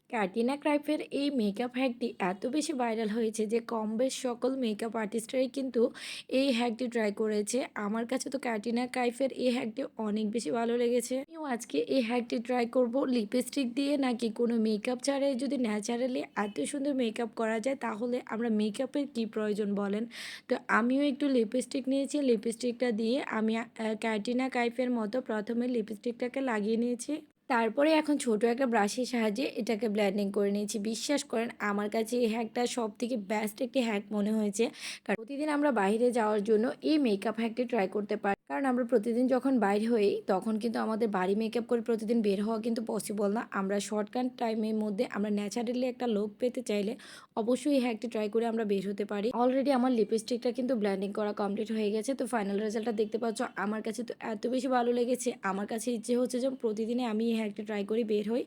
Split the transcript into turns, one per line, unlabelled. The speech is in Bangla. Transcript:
ক্যাটরিনা কাইফের এই মেকআপ হ্যাকটি এত বেশি ভাইরাল হয়েছে যে কম বেশ সকল মেকআপ আর্টিস্টরাই কিন্তু এই হ্যাকটি ট্রাই করেছে। আমার কাছে তো ক্যাটরিনা কাইফের এই হ্যাকটি অনেক বেশি ভালো লেগেছে। আমিও আজকে এই হ্যাকটি ট্রাই করব লিপস্টিক দিয়ে নাকি কোনো মেকআপ ছাড়াই যদি ন্যাচারালি এত সুন্দর মেকআপ করা যায় তাহলে আমরা মেকআপের কি প্রয়োজন বলেন। তো আমিও একটু লিপস্টিক নিয়েছি, লিপস্টিকটা দিয়ে আমি ক্যাটরিনা কাইফের মতো প্রথমে লিপস্টিকটাকে লাগিয়ে নিয়েছি। তারপরে এখন ছোট একটা ব্রাশের সাহায্যে এটাকে ব্লেন্ডিং করে নিয়েছি। বিশ্বাস করেন আমার কাছে এই হ্যাকটা সবথেকে বেস্ট একটি হ্যাক মনে হয়েছে। কারণ প্রতিদিন আমরা বাইরে যাওয়ার জন্য এই মেকআপ হ্যাকটি ট্রাই করতে পারি। কারণ আমরা প্রতিদিন যখন বাইরে হই তখন কিন্তু আমাদের বাড়ি মেকআপ করে প্রতিদিন বের হওয়া কিন্তু পসিবল না। আমরা শর্টকাট টাইমের মধ্যে আমরা ন্যাচারালি একটা লুক পেতে চাইলে অবশ্যই এই হ্যাকটি ট্রাই করে আমরা বের হতে পারি। অলরেডি আমার লিপস্টিকটা কিন্তু ব্লেন্ডিং করা কমপ্লিট হয়ে গেছে। তো ফাইনাল রেজাল্টটা দেখতে পাচ্ছ। আমার কাছে তো এত বেশি ভালো লেগেছে। আমার কাছে ইচ্ছে হচ্ছে যে প্রতিদিনই আমি এই হ্যাকটা ট্রাই করি বের হই।